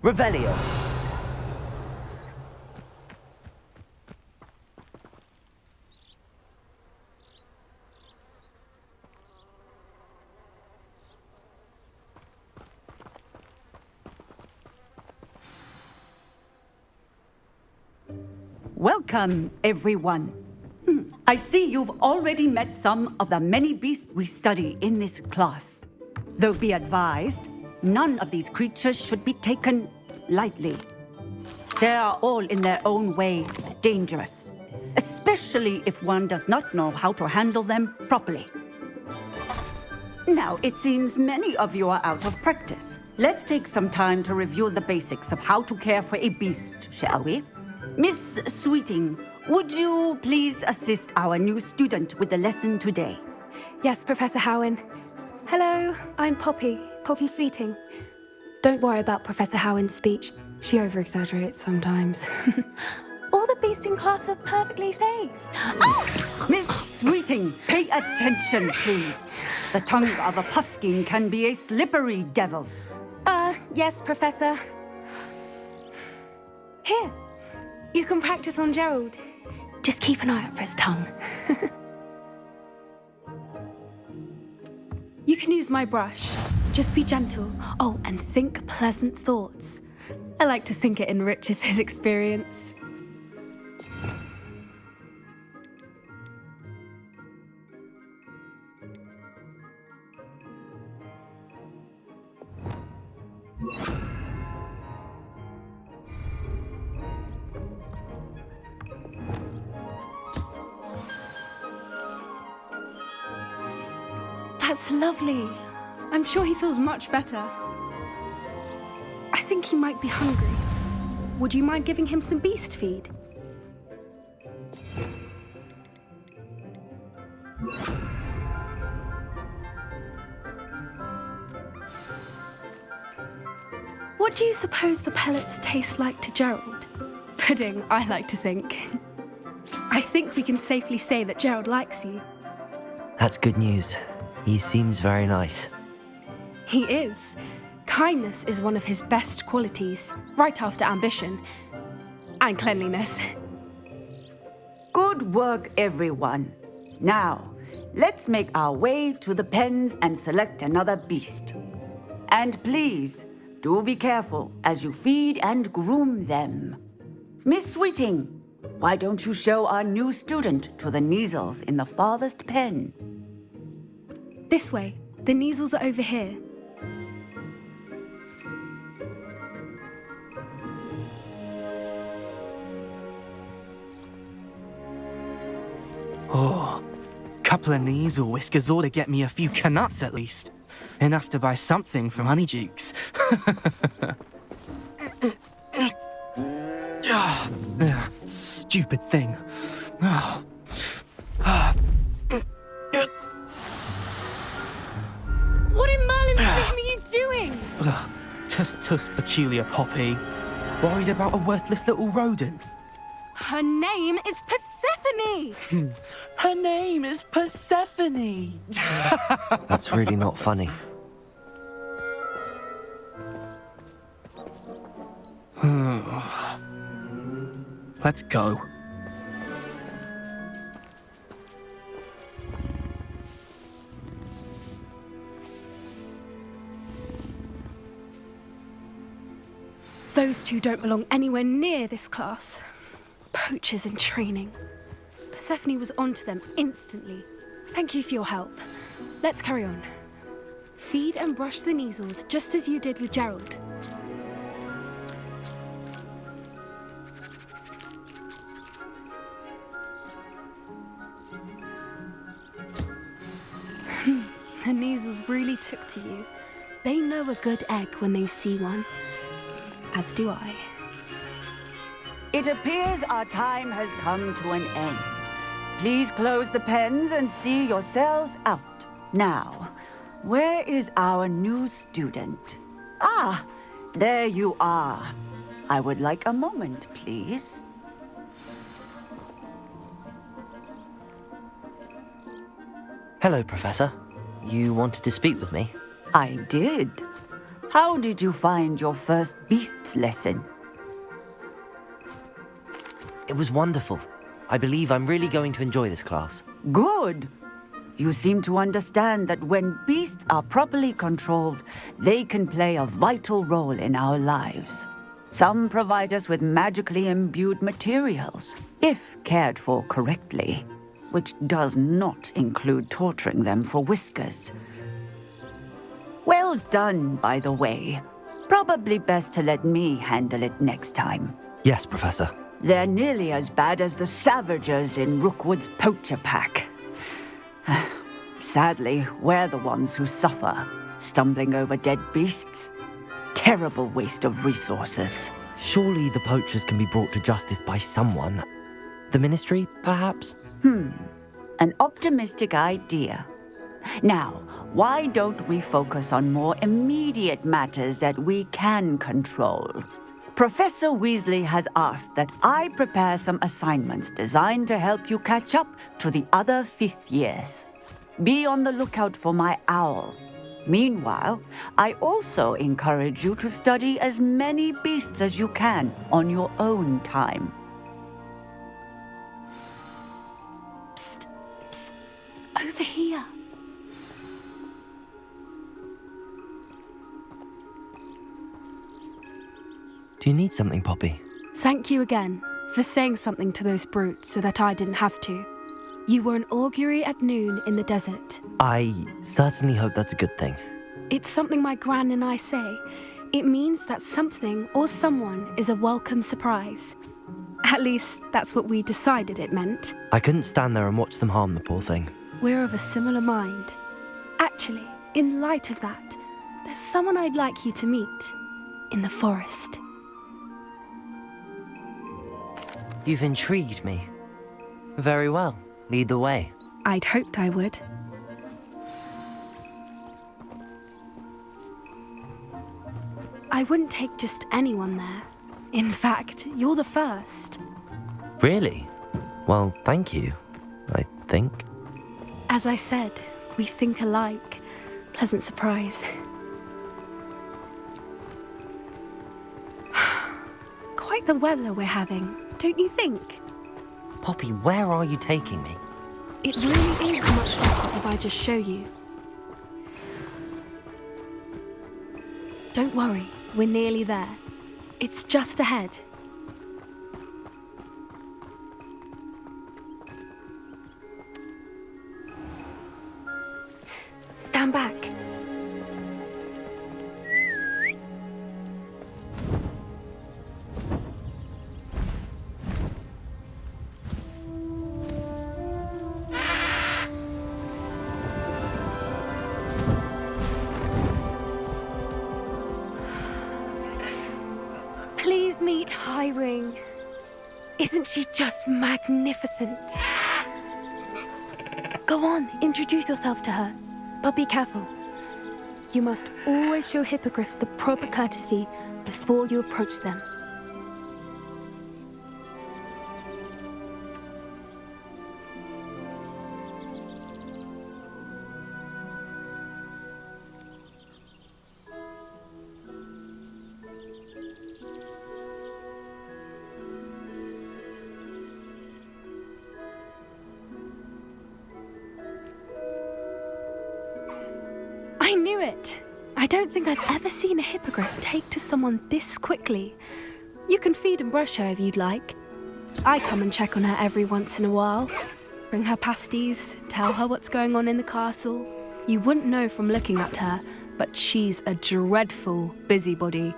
Revelio. Welcome, everyone. I see you've already met some of the many beasts we study in this class. Though be advised, none of these creatures should be taken lightly. They are all in their own way dangerous, especially if one does not know how to handle them properly. Now, it seems many of you are out of practice. Let's take some time to review the basics of how to care for a beast, shall we? Miss Sweeting, would you please assist our new student with the lesson today? Yes, Professor Howen. Hello, I'm Poppy Sweeting. Don't worry about Professor Howen's speech. She over-exaggerates sometimes. All the beasts in class are perfectly safe. Oh! Miss Sweeting, pay attention, please. The tongue of a puffskein can be a slippery devil. Yes, Professor. Here, you can practice on Gerald. Just keep an eye out for his tongue. You can use my brush. Just be gentle. Oh, and think pleasant thoughts. I like to think it enriches his experience. That's lovely. I'm sure he feels much better. I think he might be hungry. Would you mind giving him some beast feed? What do you suppose the pellets taste like to Gerald? Pudding, I like to think. I think we can safely say that Gerald likes you. That's good news. He seems very nice. He is. Kindness is one of his best qualities, right after ambition. And cleanliness. Good work, everyone. Now, let's make our way to the pens and select another beast. And please, do be careful as you feed and groom them. Miss Sweeting, why don't you show our new student to the Neasels in the farthest pen? This way. The Neasels are over here. Oh, couple of Neasel whiskers ought to get me a few canuts at least. Enough to buy something from Honeydukes. Stupid thing. What in Merlin's name are you doing? Tuss, peculiar Poppy. Worried about a worthless little rodent. Her name is Persephone! Her name is Persephone! That's really not funny. Let's go. Those two don't belong anywhere near this class. Poachers in training. Persephone was onto them instantly. Thank you for your help. Let's carry on. Feed and brush the Neasels just as you did with Gerald. The Neasels really took to you. They know a good egg when they see one. As do I. It appears our time has come to an end. Please close the pens and see yourselves out. Now, where is our new student? Ah, there you are. I would like a moment, please. Hello, Professor. You wanted to speak with me? I did. How did you find your first beasts lesson? It was wonderful. I believe I'm really going to enjoy this class. Good. You seem to understand that when beasts are properly controlled, they can play a vital role in our lives. Some provide us with magically imbued materials, if cared for correctly, which does not include torturing them for whiskers. Well done, by the way. Probably best to let me handle it next time. Yes, Professor. They're nearly as bad as the Savagers in Rookwood's poacher pack. Sadly, we're the ones who suffer, stumbling over dead beasts. Terrible waste of resources. Surely the poachers can be brought to justice by someone. The Ministry, perhaps? An optimistic idea. Now, why don't we focus on more immediate matters that we can control? Professor Weasley has asked that I prepare some assignments designed to help you catch up to the other fifth years. Be on the lookout for my owl. Meanwhile, I also encourage you to study as many beasts as you can on your own time. Psst, psst, over here. Do you need something, Poppy? Thank you again for saying something to those brutes so that I didn't have to. You were an augury at noon in the desert. I certainly hope that's a good thing. It's something my gran and I say. It means that something or someone is a welcome surprise. At least, that's what we decided it meant. I couldn't stand there and watch them harm the poor thing. We're of a similar mind. Actually, in light of that, there's someone I'd like you to meet in the forest. You've intrigued me. Very well. Lead the way. I'd hoped I would. I wouldn't take just anyone there. In fact, you're the first. Really? Well, thank you, I think. As I said, we think alike. Pleasant surprise. Quite the weather we're having, don't you think? Poppy, where are you taking me? It really is much better if I just show you. Don't worry, we're nearly there. It's just ahead. Stand back. Please meet Highwing. Isn't she just magnificent? Go on, introduce yourself to her. But be careful. You must always show hippogriffs the proper courtesy before you approach them. I knew it! I don't think I've ever seen a hippogriff take to someone this quickly. You can feed and brush her if you'd like. I come and check on her every once in a while. Bring her pasties, tell her what's going on in the castle. You wouldn't know from looking at her, but she's a dreadful busybody.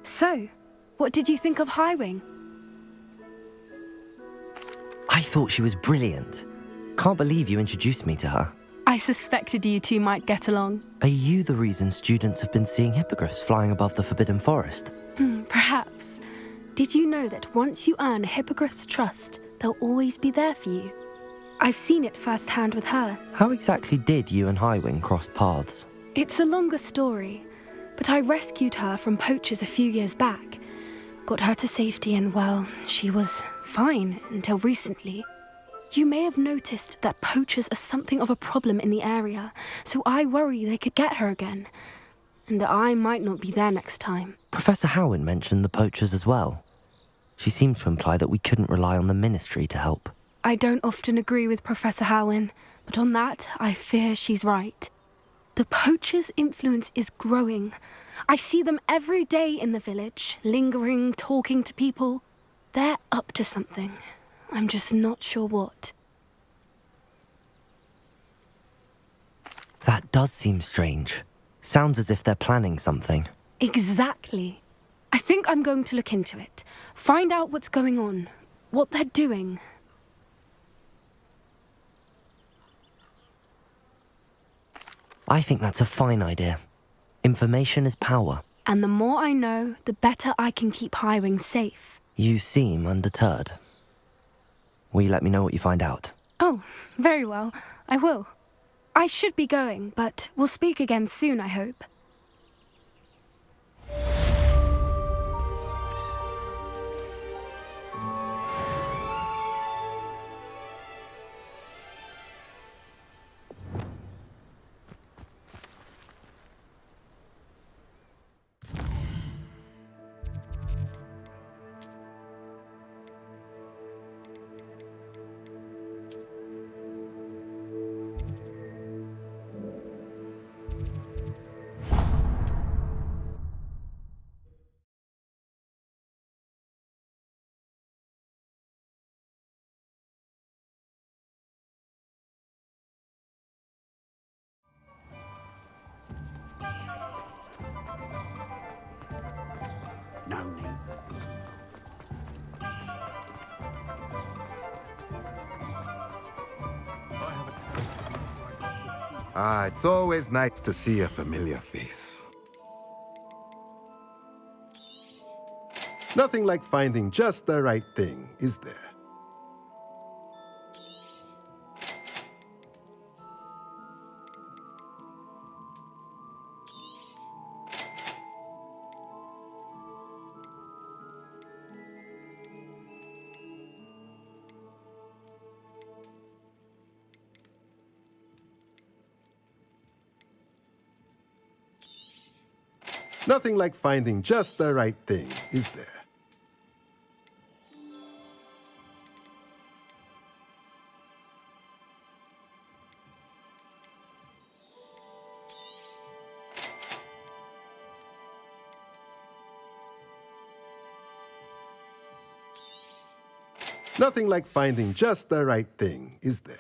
So, what did you think of Highwing? I thought she was brilliant. Can't believe you introduced me to her. I suspected you two might get along. Are you the reason students have been seeing hippogriffs flying above the Forbidden Forest? Perhaps. Did you know that once you earn a hippogriff's trust, they'll always be there for you? I've seen it firsthand with her. How exactly did you and Highwing cross paths? It's a longer story, but I rescued her from poachers a few years back. Got her to safety and, well, she was fine until recently. You may have noticed that poachers are something of a problem in the area, so I worry they could get her again. And I might not be there next time. Professor Howin mentioned the poachers as well. She seemed to imply that we couldn't rely on the Ministry to help. I don't often agree with Professor Howin, but on that, I fear she's right. The poachers' influence is growing. I see them every day in the village, lingering, talking to people. They're up to something. I'm just not sure what. That does seem strange. Sounds as if they're planning something. Exactly. I think I'm going to look into it. Find out what's going on, what they're doing. I think that's a fine idea. Information is power. And the more I know, the better I can keep Highwing safe. You seem undeterred. Will you let me know what you find out? Oh, very well. I will. I should be going, but we'll speak again soon, I hope. Ah, it's always nice to see a familiar face. Nothing like finding just the right thing, is there? Nothing like finding just the right thing, is there? Nothing like finding just the right thing, is there?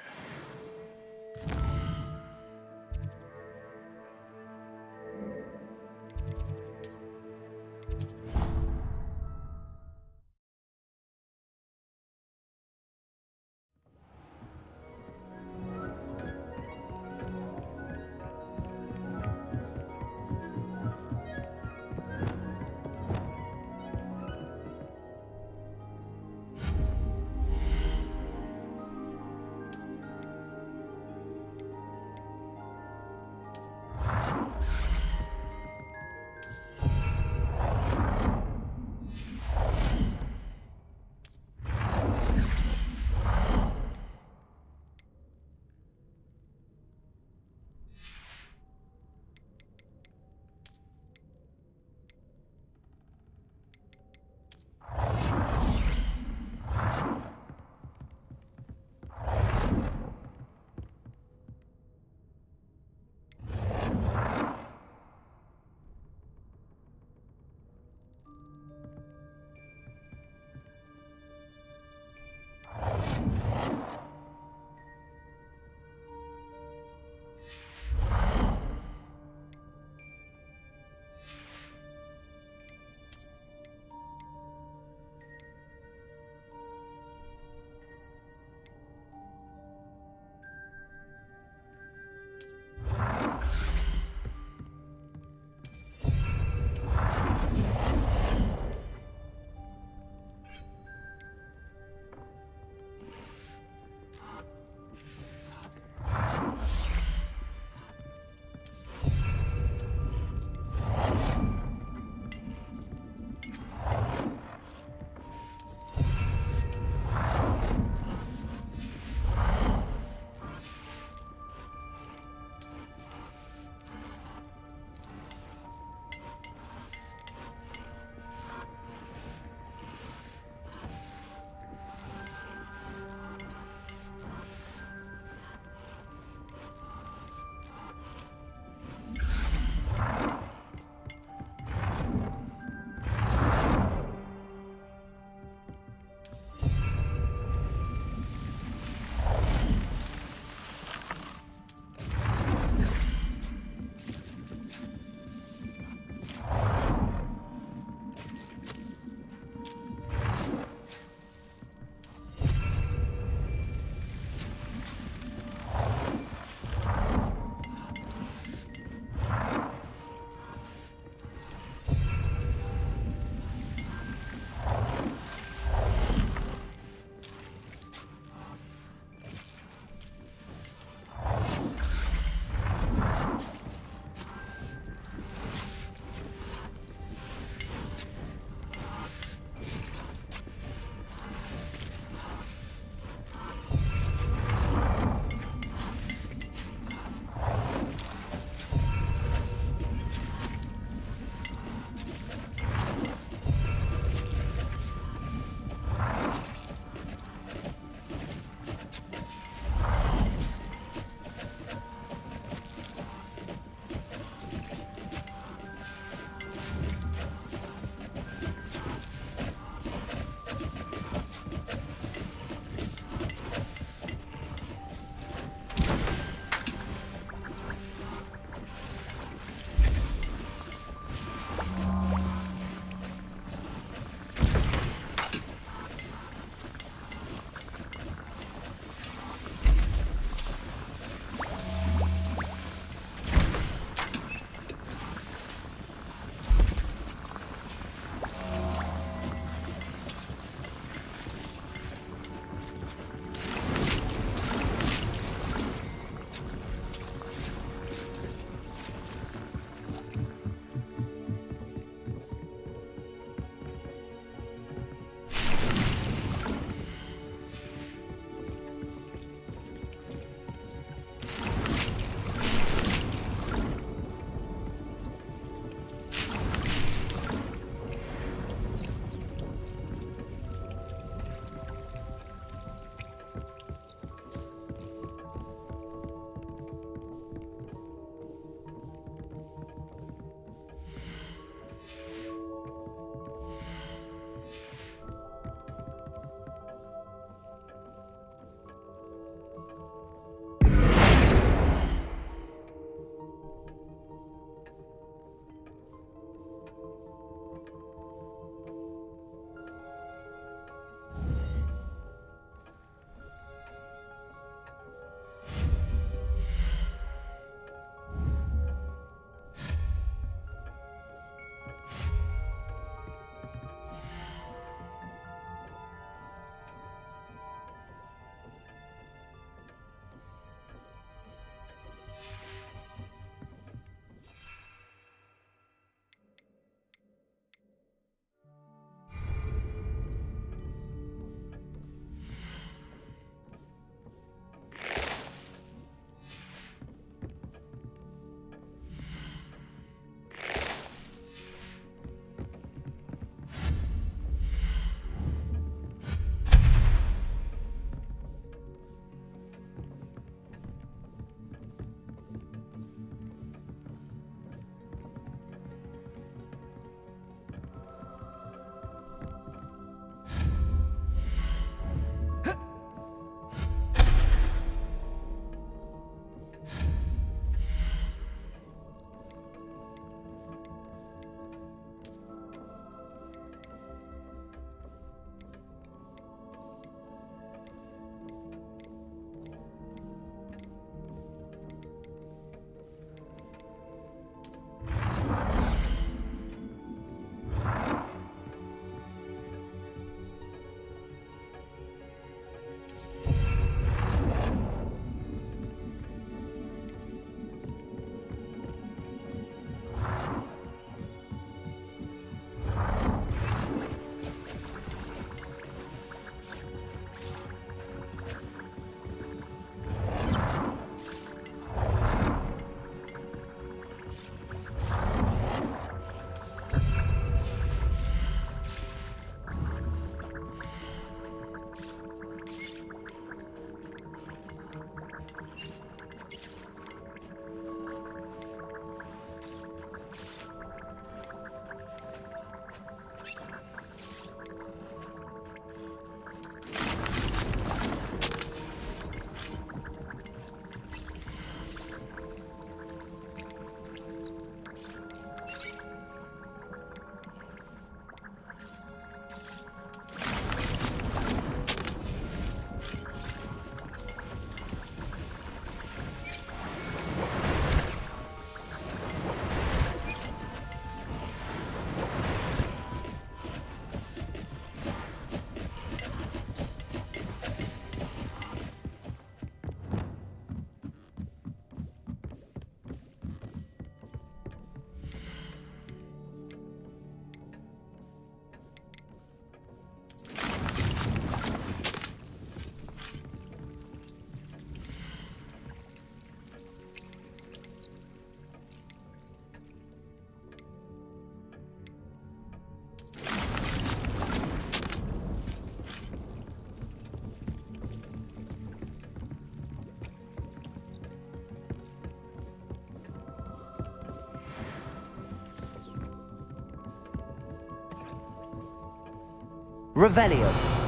Revelio.